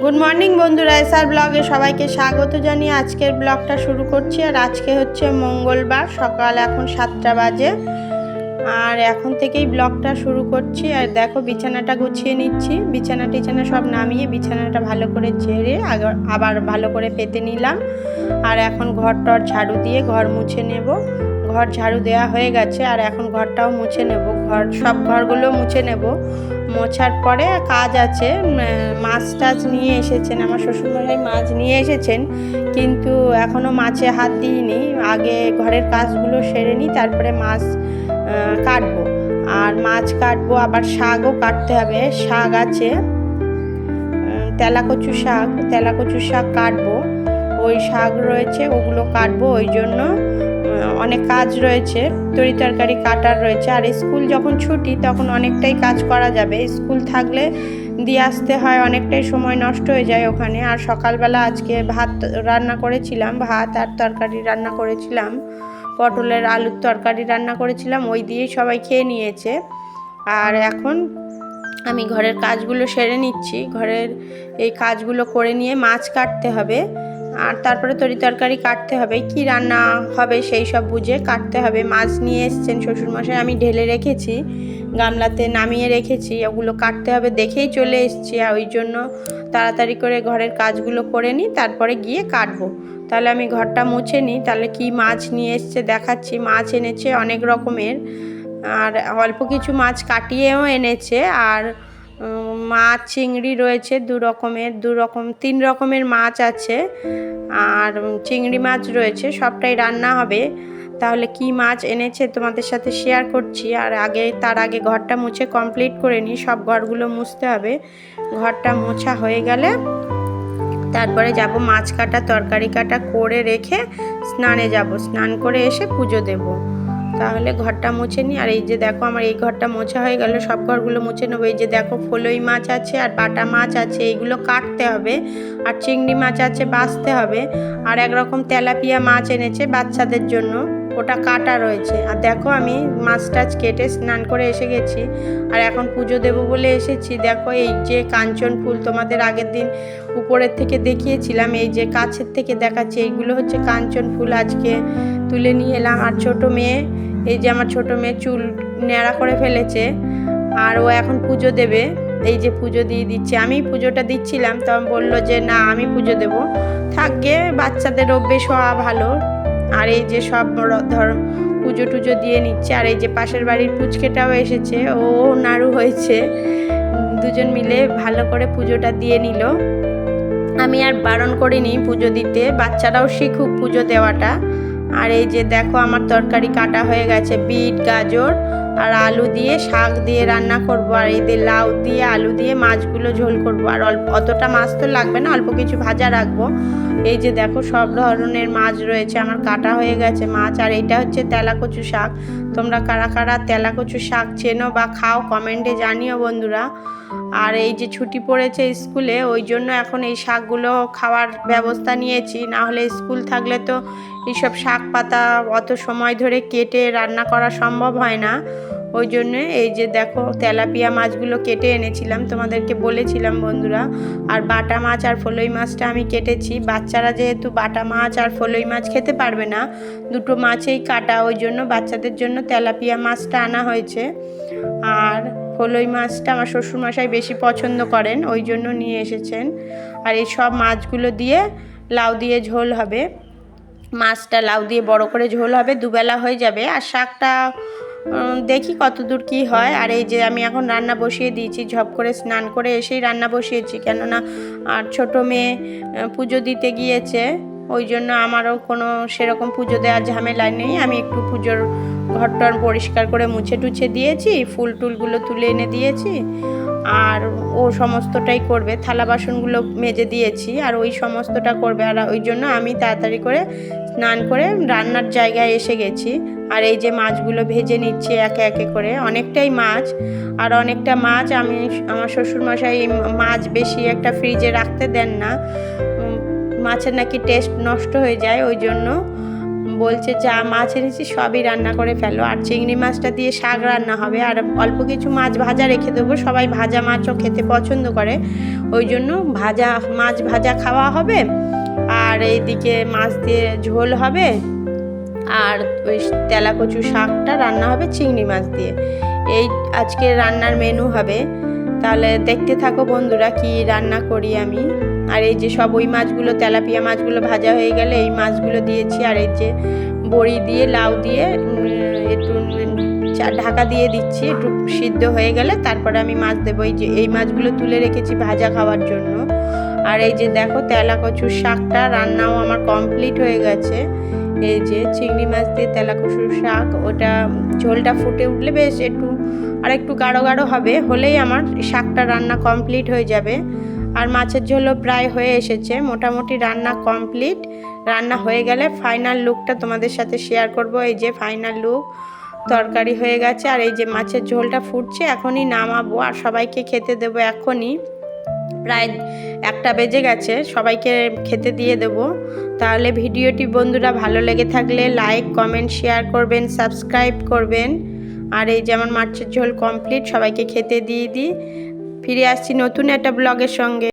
Good morning বন্ধুরা, SR ব্লগে সবাইকে স্বাগত জানিয়ে আজকের ব্লগটা শুরু করছি। আর আজকে হচ্ছে মঙ্গলবার, সকাল এখন 7টা বাজে। আর এখন থেকেই ব্লগটা শুরু করছি। আর দেখো বিছানাটা গুছিয়ে নিচ্ছি, বিছানা সব নামিয়ে বিছানাটা ভালো করে ঝেড়ে আবার ভালো করে পেতে নিলাম। আর এখন ঘর ঝাড়ু দিয়ে ঘর মুছে নেব। ঘর ঝাড়ু দেওয়া হয়ে গেছে, আর এখন ঘরটাও মুছে নেব। সব ঘরগুলো মুছে নেব। মোছার পরে কাজ আছে, মাছ টাছ নিয়ে এসেছেন আমার শ্বশুরমশাই, মাছ নিয়ে এসেছেন, কিন্তু এখনও মাছে হাত দিইনি। আগে ঘরের কাজগুলো সেরে নিই, তারপরে মাছ কাটবো। আর মাছ কাটবো, আবার শাকও কাটতে হবে। শাক আছে, তেলাকচু শাক কাটবো। ওই শাক রয়েছে, ওগুলো কাটবো। ওই জন্য অনেক কাজ রয়েছে, তরকারি কাটার রয়েছে। আর স্কুল যখন ছুটি তখন অনেকটাই কাজ করা যাবে। স্কুল থাকলে দিয়ে আসতে হয়, অনেকটাই সময় নষ্ট হয়ে যায় ওখানে। আর সকালবেলা আজকে ভাত রান্না করেছিলাম, ভাত আর তরকারি রান্না করেছিলাম, পটলের আলুর তরকারি রান্না করেছিলাম, ওই দিয়েই সবাই খেয়ে নিয়েছে। আর এখন আমি ঘরের কাজগুলো সেরে নিচ্ছি। ঘরের এই কাজগুলো করে নিয়ে মাছ কাটতে হবে, আর তারপরে তরকারি কাটতে হবে। কি রান্না হবে সেই সব বুঝে কাটতে হবে। মাছ নিয়ে এসছেন শ্বশুরমশাই, আমি ঢেলে রেখেছি, গামলাতে নামিয়ে রেখেছি। ওগুলো কাটতে হবে দেখেই চলে এসছি। আর ওই জন্য তাড়াতাড়ি করে ঘরের কাজগুলো করে নিই, তারপরে গিয়ে কাটবো। তাহলে আমি ঘরটা মুছে নিই। তাহলে কি মাছ নিয়ে এসছে দেখাচ্ছি। মাছ এনেছে অনেক রকমের, আর অল্প কিছু মাছ কাটিয়েও এনেছে। আর মাছ চিংড়ি রয়েছে তিন রকমের মাছ আছে। আর চিংড়ি মাছ রয়েছে, সবটাই রান্না হবে। তাহলে কি মাছ এনেছে তোমাদের সাথে শেয়ার করছি। আর তার আগে ঘরটা মুছে কমপ্লিট করে নিই। সব ঘরগুলো মুছতে হবে। ঘরটা মোছা হয়ে গেলে তারপরে যাব মাছ কাটা তরকারি কাটা করে রেখে স্নানে যাব। স্নান করে এসে পুজো দেব। তাহলে ঘরটা মুছে নিই। আর এই যে দেখো আমার এই ঘরটা মোছা হয়ে গেল, সব ঘরগুলো মুছে নেবো। এই যে দেখো ফলই মাছ আছে আর বাটা মাছ আছে, এইগুলো কাটতে হবে। আর চিংড়ি মাছ আছে, বাছতে হবে। আর একরকম তেলাপিয়া মাছ এনেছে বাচ্চাদের জন্য, ওটা কাটা রয়েছে। আর দেখো আমি মাছ টাছ কেটে স্নান করে এসে গেছি। আর এখন পুজো দেব বলে এসেছি। দেখো এই যে কাঞ্চন ফুল তোমাদের আগের দিন উপরের থেকে দেখিয়েছিলাম, এই যে কাছের থেকে দেখাচ্ছি, এইগুলো হচ্ছে কাঞ্চন ফুল। আজকে তুলে নিয়ে এলাম। আর ছোটো মেয়ে, এই যে আমার ছোটো মেয়ে চুল ন্যাড়া করে ফেলেছে, আর ও এখন পুজো দেবে। এই যে পুজো দিয়ে দিচ্ছে, আমি পুজোটা দিচ্ছিলাম, তখন বললো যে না আমি পুজো দেব। থাকবে, বাচ্চাদের অভ্যেস হওয়া ভালো। আর এই যে সব ধর পুজো টুজো দিয়ে নিচ্ছে। আর এই যে পাশের বাড়ির পুচকেটাও এসেছে, ও নাড়ু হয়েছে। দুজন মিলে ভালো করে পুজোটা দিয়ে নিল। আমি আর বারণ করিনি পুজো দিতে, বাচ্চারাও শিখুক পুজো দেওয়াটা। আর এই যে দেখো আমার তরকারি কাটা হয়ে গেছে, বিট গাজর আর আলু দিয়ে শাক দিয়ে রান্না করব। আর এই দিয়ে লাউ দিয়ে আলু দিয়ে মাছগুলো ঝোল করব। আর অতটা মাছ তো লাগবে না, অল্প কিছু ভাজা রাখবো। এই যে দেখো সব ধরনের মাছ রয়েছে, আমার কাটা হয়ে গেছে মাছ। আর এটা হচ্ছে তেলাকচু শাক। তোমরা কারা কারা তেলাকচু শাক চেনো বা খাও কমেন্টে জানিও বন্ধুরা। আর এই যে ছুটি পড়েছে স্কুলে, ওই জন্য এখন এই শাকগুলো খাওয়ার ব্যবস্থা নিয়েছি। না হলে স্কুল থাকলে তো এইসব শাক পাতা অত সময় ধরে কেটে রান্না করা সম্ভব হয় না। ওই জন্য এই যে দেখো তেলাপিয়া মাছগুলো কেটে এনেছিলাম, তোমাদেরকে বলেছিলাম বন্ধুরা। আর বাটা মাছ আর ফলই মাছটা আমি কেটেছি। বাচ্চারা যেহেতু বাটা মাছ আর ফলই মাছ খেতে পারবে না, দুটো মাছেই কাটা, ওই জন্য বাচ্চাদের জন্য তেলাপিয়া মাছটা আনা হয়েছে। আর ফলই মাছটা আমার শ্বশুরমশাই বেশি পছন্দ করেন, ওই জন্য নিয়ে এসেছেন। আর এই সব মাছগুলো দিয়ে লাউ দিয়ে ঝোল হবে। মাছটা লাউ দিয়ে বড় করে ঝোল হবে, দুবেলা হয়ে যাবে। আর শাকটা দেখি কতদূর কি হয়। আর এই যে আমি এখন রান্না বসিয়ে দিয়েছি, ঝপ করে স্নান করে এসেই রান্না বসিয়েছি, কেননা আর ছোটো মেয়ে পুজো দিতে গিয়েছে, ওই জন্য আমারও কোনো সেরকম পুজো দেওয়ার ঝামেলা নেই। আমি একটু পুজোর ঘরটর পরিষ্কার করে মুছে টুছে দিয়েছি, ফুল টুলগুলো তুলে এনে দিয়েছি। আর ও সমস্তটাই করবে, থালা বাসনগুলো মেজে দিয়েছি, আর ওই সমস্তটা করবে। আর ওই জন্য আমি তাড়াতাড়ি করে স্নান করে রান্নার জায়গায় এসে গেছি। আর এই যে মাছগুলো ভেজে নিচ্ছি একে একে করে, অনেকটাই মাছ। আর অনেকটা মাছ আমার শ্বশুরমশাই মাছ বেশি একটা ফ্রিজে রাখতে দেন না, মাছের নাকি টেস্ট নষ্ট হয়ে যায়, ওই জন্য বলছে যা মাছ এনেছি সবই রান্না করে ফেলো, আর চিংড়ি মাছটা দিয়ে শাক রান্না হবে, আর অল্প কিছু মাছ ভাজা রেখে দেবো। সবাই ভাজা মাছও খেতে পছন্দ করে, ওই জন্য মাছ ভাজা খাওয়া হবে, আর এইদিকে মাছ দিয়ে ঝোল হবে, আর ওই তেলাকচু শাকটা রান্না হবে চিংড়ি মাছ দিয়ে। এই আজকে রান্নার মেনু হবে। তাহলে দেখতে থাকো বন্ধুরা কি রান্না করি আমি। আর এই যে সব ওই মাছগুলো, তেলাপিয়া মাছগুলো ভাজা হয়ে গেলে এই মাছগুলো দিয়েছি, আর এই যে বড়ি দিয়ে লাউ দিয়ে একটু ঢাকা দিয়ে দিচ্ছি, একটু সিদ্ধ হয়ে গেলে তারপরে আমি মাছ দেবো। এই মাছগুলো তুলে রেখেছি ভাজা খাওয়ার জন্য। আর এই যে দেখো তেলাকচুর শাকটা রান্নাও আমার কমপ্লিট হয়ে গেছে। এই যে চিংড়ি মাছ দিয়ে তেলাকচুর শাক, ওটা ঝোলটা ফুটে উঠলে বেশ একটু গাঢ় গাঢ় হবে, হলেই আমার শাকটা রান্না কমপ্লিট হয়ে যাবে। আর মাছের ঝোলও প্রায় হয়ে এসেছে, মোটামুটি রান্না কমপ্লিট। রান্না হয়ে গেলে ফাইনাল লুকটা তোমাদের সাথে শেয়ার করব। এই যে ফাইনাল লুক, তরকারি হয়ে গেছে, আর এই যে মাছের ঝোলটা ফুটছে, এখনই নামাবো আর সবাইকে খেতে দেবো। এখনই প্রায় 1টা বেজে গেছে, সবাইকে খেতে দিয়ে দেবো। তাহলে ভিডিওটি বন্ধুরা ভালো লেগে থাকলে লাইক, কমেন্ট, শেয়ার করবেন, সাবস্ক্রাইব করবেন। আর এই যে আমার মাছের ঝোল কমপ্লিট, সবাইকে খেতে দিয়ে দিই। ফিরে আসছি নতুন একটা ব্লগের সঙ্গে।